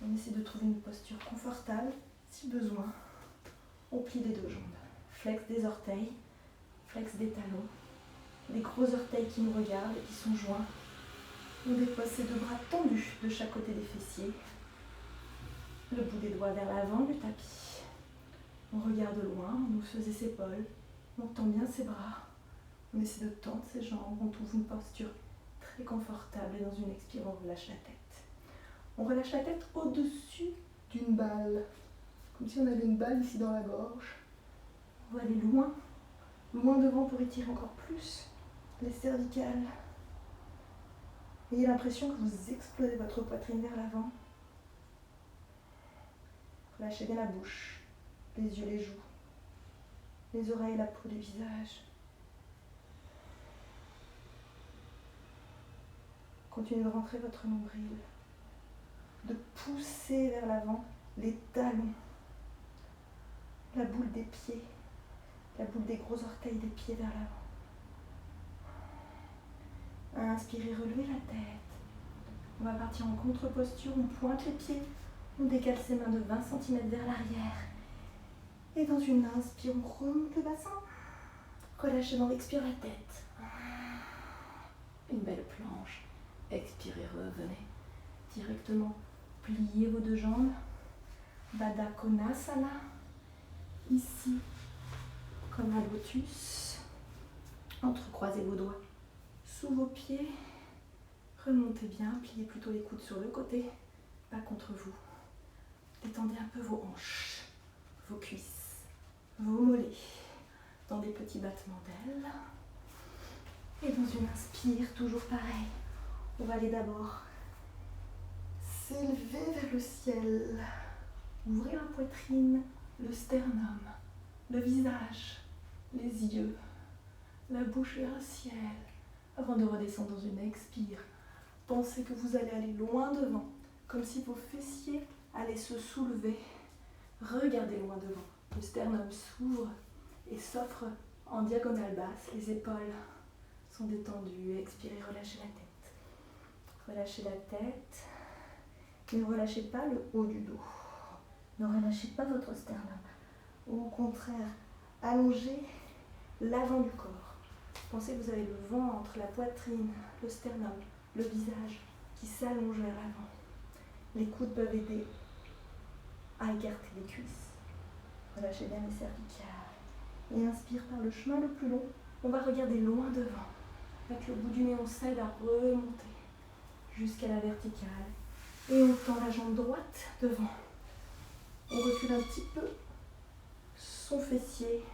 On essaie de trouver une posture confortable. Si besoin, on plie les deux jambes. Flex des orteils, flex des talons, les gros orteils qui nous regardent et qui sont joints. On dépose ses deux bras tendus de chaque côté des fessiers. Le bout des doigts vers l'avant du tapis. On regarde loin, on ouvre ses épaules, on tend bien ses bras. On essaie de tendre ses jambes, on trouve une posture très confortable et dans une expire, on relâche la tête. On relâche la tête au-dessus d'une balle, comme si on avait une balle ici dans la gorge. On va aller loin, loin devant pour étirer encore plus les cervicales. Ayez l'impression que vous explosez votre poitrine vers l'avant. Relâchez bien la bouche, les yeux, les joues, les oreilles, la peau du visage. Continuez de rentrer votre nombril, de pousser vers l'avant les talons, la boule des pieds, la boule des gros orteils des pieds vers l'avant. Inspirez, relevez la tête. On va partir en contre-posture, on pointe les pieds, on décale ses mains de 20 cm vers l'arrière. Et dans une inspire, on remonte le bassin. Relâchez dans l'expire la tête. Une belle planche. Expirez, revenez. Directement, pliez vos deux jambes. Baddha Konasana. Ici, comme un lotus. Entrecroisez vos doigts sous vos pieds. Remontez bien, pliez plutôt les coudes sur le côté, pas contre vous. Détendez un peu vos hanches, vos cuisses, vos mollets, dans des petits battements d'ailes. Et dans une inspire, toujours pareil, on va aller d'abord s'élever vers le ciel, ouvrir la poitrine, le sternum, le visage, les yeux, la bouche vers le ciel, avant de redescendre dans une expire. Pensez que vous allez aller loin devant, comme si vos fessiers allaient se soulever. Regardez loin devant. Le sternum s'ouvre et s'offre en diagonale basse. Les épaules sont détendues. Expirez, relâchez la tête. Relâchez la tête. Ne relâchez pas le haut du dos. Ne relâchez pas votre sternum. Au contraire, allongez l'avant du corps. Pensez que vous avez le ventre, la poitrine, le sternum, le visage qui s'allonge vers l'avant. Les coudes peuvent aider à écarter les cuisses. Relâchez bien les cervicales. Et inspire par le chemin le plus long. On va regarder loin devant. Avec le bout du nez, on s'aide à remonter jusqu'à la verticale. Et on tend la jambe droite devant. On recule un petit peu son fessier.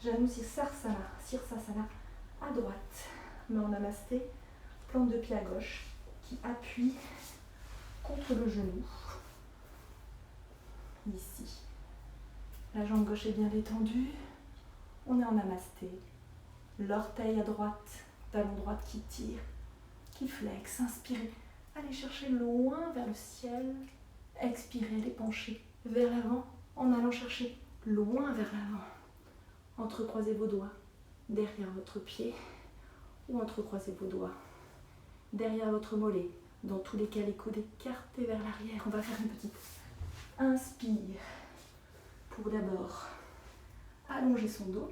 Janu Sirsasana à droite. Main en namasté. Plante de pied à gauche qui appuie contre le genou. Ici. La jambe gauche est bien détendue. On est en namasté. L'orteil à droite, talon droit qui tire, qui flexe. Inspirez. Allez chercher loin vers le ciel. Expirez, les pencher vers l'avant en allant chercher loin vers l'avant. Entrecroisez vos doigts derrière votre pied ou entrecroisez vos doigts derrière votre mollet. Dans tous les cas, les coudes écartés vers l'arrière. On va faire une petite inspire pour d'abord allonger son dos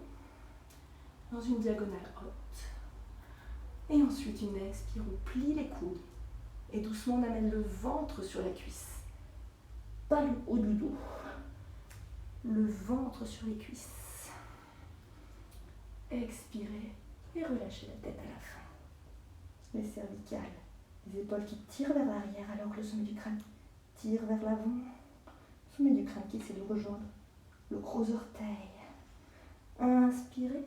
dans une diagonale haute. Et ensuite une expire, on plie les coudes et doucement on amène le ventre sur la cuisse. Pas le haut du dos. Le ventre sur les cuisses. Expirez et relâchez la tête à la fin. Les cervicales, les épaules qui tirent vers l'arrière alors que le sommet du crâne tire vers l'avant. Le sommet du crâne qui essaie de rejoindre le gros orteil. Inspirez,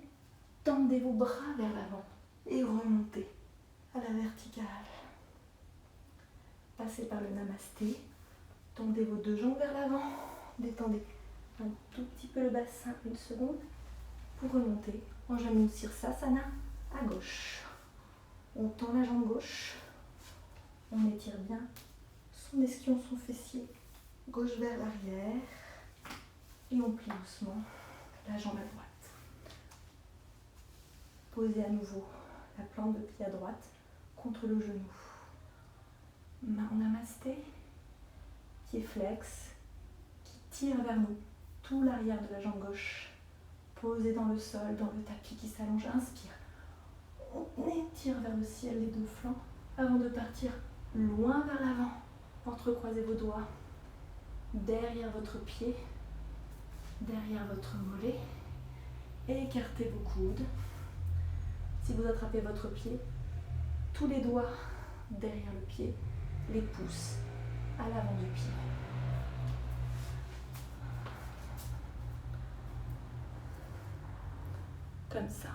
tendez vos bras vers l'avant et remontez à la verticale. Passez par le namasté, tendez vos deux jambes vers l'avant, détendez un tout petit peu le bassin, une seconde, pour remonter en Janu Sirsasana à gauche. On tend la jambe gauche. On étire bien son ischion, son fessier. Gauche vers l'arrière. Et on plie doucement la jambe à droite. Posez à nouveau la plante de pied à droite contre le genou. Main en namasté. Pied flex qui tire vers nous. Tout l'arrière de la jambe gauche. Posé dans le sol, dans le tapis qui s'allonge. Inspire. On étire vers le ciel les deux flancs avant de partir loin vers l'avant. Entrecroisez vos doigts derrière votre pied, derrière votre mollet. Écartez vos coudes. Si vous attrapez votre pied, tous les doigts derrière le pied, les pouces à l'avant du pied. Comme ça.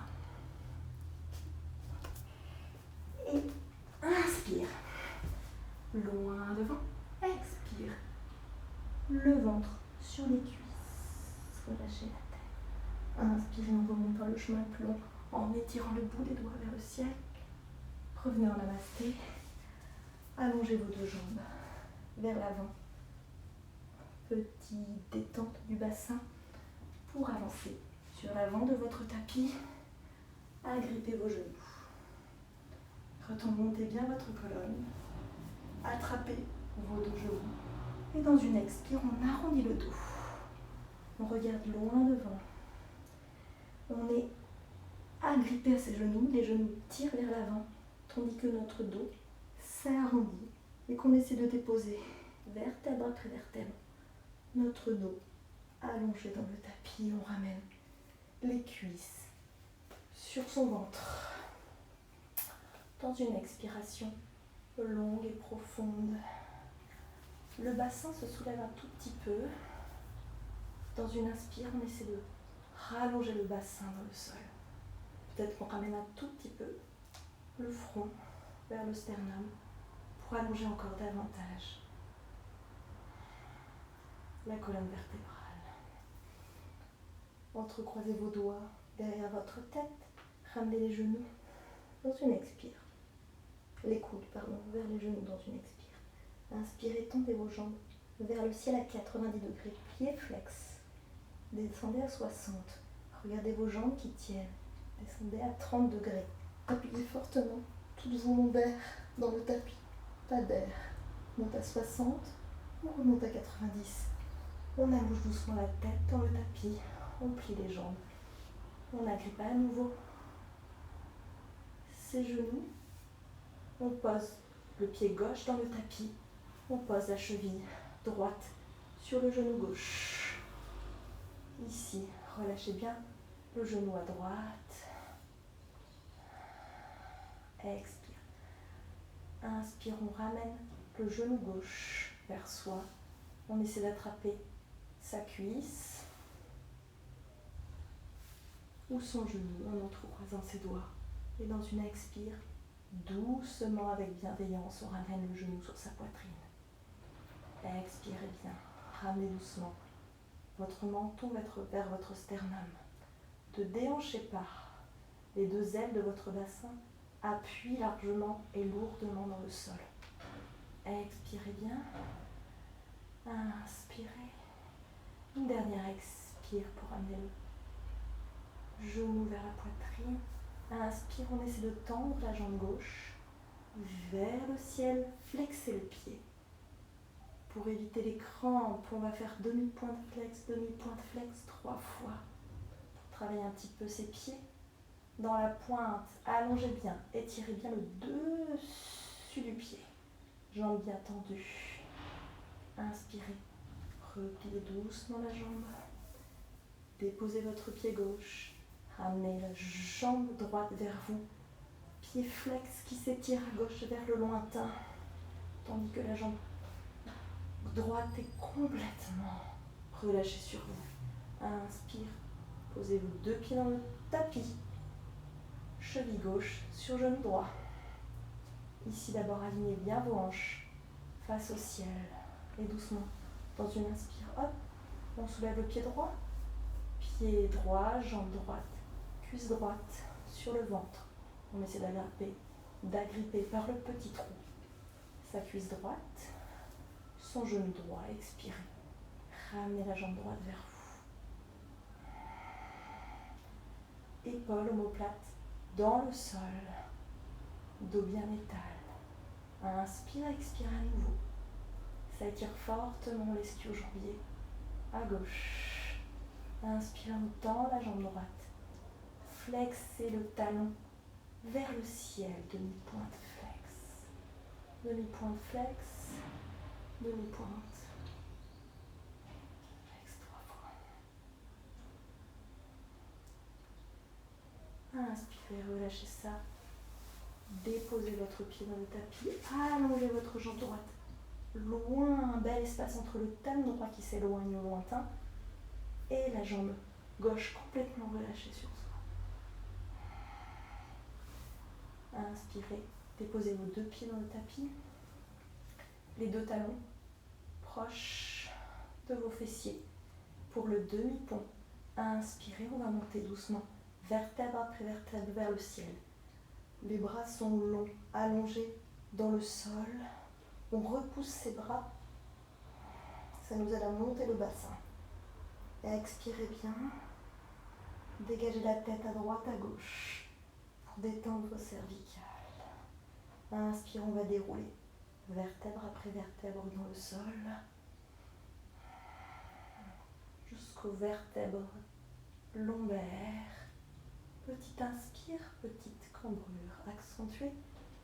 Et inspire. Loin devant. Expire. Le ventre sur les cuisses. Relâchez la tête. Inspirez en remontant le chemin plus long, en étirant le bout des doigts vers le ciel. Revenez en namasté. Allongez vos deux jambes vers l'avant. Petite détente du bassin pour avancer sur l'avant de votre tapis. Agrippez vos genoux. Remontez bien votre colonne. Attrapez vos deux genoux. Et dans une expire, on arrondit le dos. On regarde loin devant. On est agrippé à ses genoux. Les genoux tirent vers l'avant, tandis que notre dos s'arrondit et qu'on essaie de déposer vertèbre après vertèbre. Notre dos allongé dans le tapis. On ramène les cuisses sur son ventre. Dans une expiration longue et profonde, le bassin se soulève un tout petit peu. Dans une inspire, on essaie de rallonger le bassin dans le sol. Peut-être qu'on ramène un tout petit peu le front vers le sternum pour allonger encore davantage la colonne vertébrale. Entrecroisez vos doigts derrière votre tête. Ramenez les genoux dans une expire. Les coudes, vers les genoux dans une expire. Inspirez, tendez vos jambes vers le ciel à 90 degrés. Pieds flex. Descendez à 60. Regardez vos jambes qui tiennent. Descendez à 30 degrés. Appuyez fortement toutes vos lombaires dans le tapis. Pas d'air. Monte à 60. On remonte à 90. On allonge doucement la tête dans le tapis. On plie les jambes. On agrippe à nouveau ses genoux. On pose le pied gauche dans le tapis. On pose la cheville droite sur le genou gauche. Ici, relâchez bien le genou à droite. Expire. Inspire, on ramène le genou gauche vers soi. On essaie d'attraper sa cuisse ou son genou en entrecroisant ses doigts. Et dans une expire, doucement, avec bienveillance, on ramène le genou sur sa poitrine. Expirez bien, ramenez doucement votre menton vers votre sternum. De déhancher par les deux ailes de votre bassin, appuie largement et lourdement dans le sol. Expirez bien. Inspirez. Une dernière expire pour amener le genou vers la poitrine. Inspire, on essaie de tendre la jambe gauche vers le ciel, flexez le pied. Pour éviter les crampes, on va faire demi-pointe flex, 3 fois. Pour travailler un petit peu ses pieds. Dans la pointe, allongez bien, étirez bien le dessus du pied. Jambes bien tendues. Inspirez, repliez doucement la jambe. Déposez votre pied gauche. Ramenez la jambe droite vers vous. Pied flex qui s'étire à gauche vers le lointain. Tandis que la jambe droite est complètement relâchée sur vous. Inspire. Posez vos deux pieds dans le tapis. Cheville gauche sur genou droit. Ici d'abord alignez bien vos hanches face au ciel. Et doucement, dans une inspire, hop, on soulève le pied droit. Pied droit, jambe droite, cuisse droite sur le ventre. On essaie d'agriper d'agripper par le petit trou sa cuisse droite, son genou droit, expirez. Ramenez la jambe droite vers vous. Épaules omoplates dans le sol, dos bien métal. Inspire, expire à nouveau. Ça étire fortement l'ischio-jambier à gauche. Inspire, on tend la jambe droite. Flexez le talon vers le ciel, demi-pointe flex. Demi-pointe flex, demi-pointe. Flex 3 fois. Inspirez, relâchez ça. Déposez votre pied dans le tapis. Allongez votre jambe droite. Loin, un bel espace entre le talon droit qui s'éloigne au lointain et la jambe gauche complètement relâchée sur soi. Inspirez, déposez vos deux pieds dans le tapis, les deux talons proches de vos fessiers pour le demi-pont. Inspirez, on va monter doucement, vertèbre après vertèbre vers le ciel. Les bras sont longs, allongés dans le sol. On repousse ses bras, ça nous aide à monter le bassin. Et expirez bien, dégagez la tête à droite, à gauche pour détendre vos cervicales. Inspire, on va dérouler vertèbre après vertèbre dans le sol jusqu'aux vertèbres lombaires. Petite inspire, petite cambrure accentuée.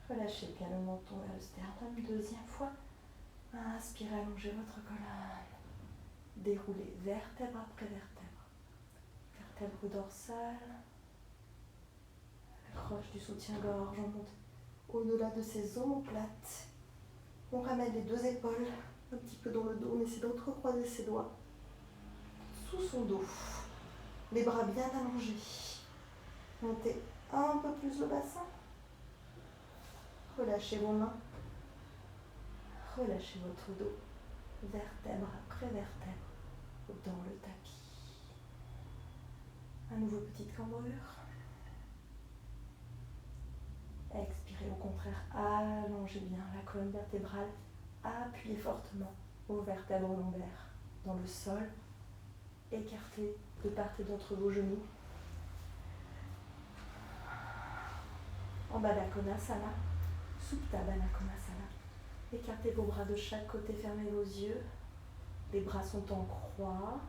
Relâchez bien le menton vers le sternum. Deuxième fois. Inspirez, allongez votre colonne. Déroulez vertèbre après vertèbre. Vertèbre dorsale. Accroche du soutien-gorge. On monte au-delà de ses omoplates. On ramène les deux épaules un petit peu dans le dos. On essaie d'entrecroiser ses doigts sous son dos. Les bras bien allongés. Montez un peu plus le bassin. Relâchez vos mains. Relâchez votre dos. Vertèbre après vertèbre dans le tapis. À nouveau, petite cambrure. Expirez, au contraire, allongez bien la colonne vertébrale. Appuyez fortement aux vertèbres lombaires dans le sol. Écartez de part et d'autre vos genoux. En Baddha Konasana, Supta Baddha Konasana. Écartez vos bras de chaque côté, fermez vos yeux. Les bras sont en croix.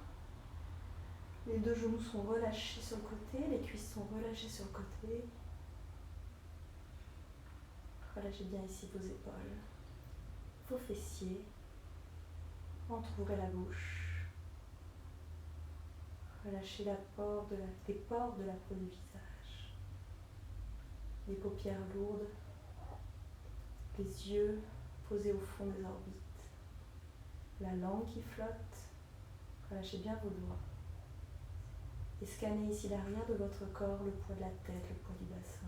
Les deux genoux sont relâchés sur le côté, les cuisses sont relâchées sur le côté. Relâchez bien ici vos épaules, vos fessiers. Entrouvez la bouche. Relâchez les pores de la peau du visage. Les paupières lourdes. Les yeux posés au fond des orbites. La langue qui flotte. Relâchez bien vos doigts. Et scannez ici l'arrière de votre corps, le poids de la tête, le poids du bassin,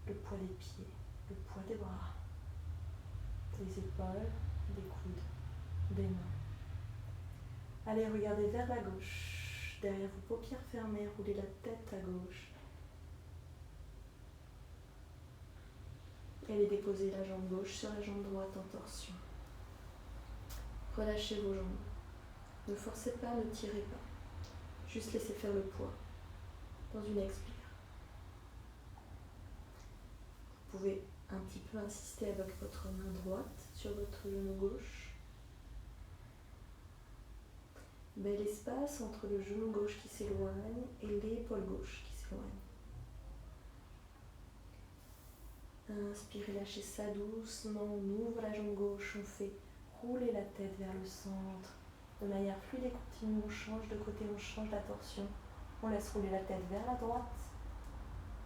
le poids des pieds, le poids des bras, des épaules, des coudes, des mains. Allez, regardez vers la gauche. Derrière vos paupières fermées, roulez la tête à gauche. Et allez déposer la jambe gauche sur la jambe droite en torsion. Relâchez vos jambes. Ne forcez pas, ne tirez pas. Juste laissez faire le poids dans une expire. Vous pouvez un petit peu insister avec votre main droite sur votre genou gauche. Bel espace entre le genou gauche qui s'éloigne et l'épaule gauche qui s'éloigne. Inspirez, lâchez ça doucement, on ouvre la jambe gauche, on fait rouler la tête vers le centre. De manière fluide et continue, on change de côté, on change la torsion. On laisse rouler la tête vers la droite.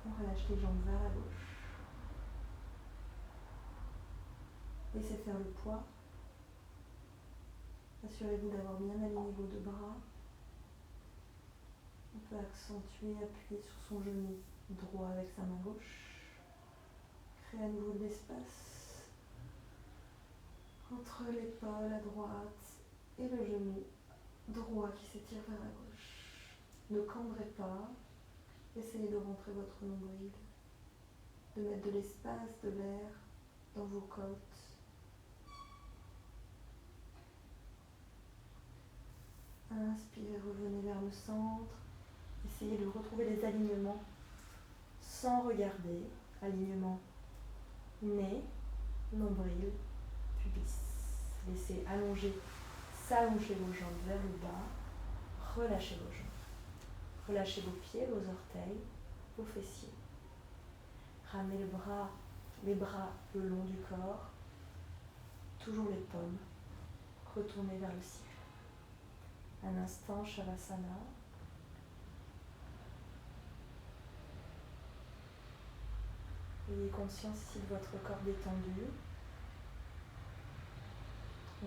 On relâche les jambes vers la gauche. Laissez faire le poids. Assurez-vous d'avoir bien aligné vos deux bras. On peut accentuer, appuyer sur son genou droit avec sa main gauche. Créer à nouveau de l'espace entre l'épaule à droite et le genou droit qui s'étire vers la gauche. Ne cambrez pas. Essayez de rentrer votre nombril. de mettre de l'espace, de l'air dans vos côtes. Inspirez, revenez vers le centre. Essayez de retrouver les alignements sans regarder. Alignement nez, nombril, pubis. Laissez s'allonger vos jambes vers le bas. Relâchez vos jambes. Relâchez vos pieds, vos orteils, vos fessiers. Ramenez les bras le long du corps. Toujours les paumes. Retournez vers le ciel. Un instant, Shavasana. Ayez conscience ici de votre corps détendu.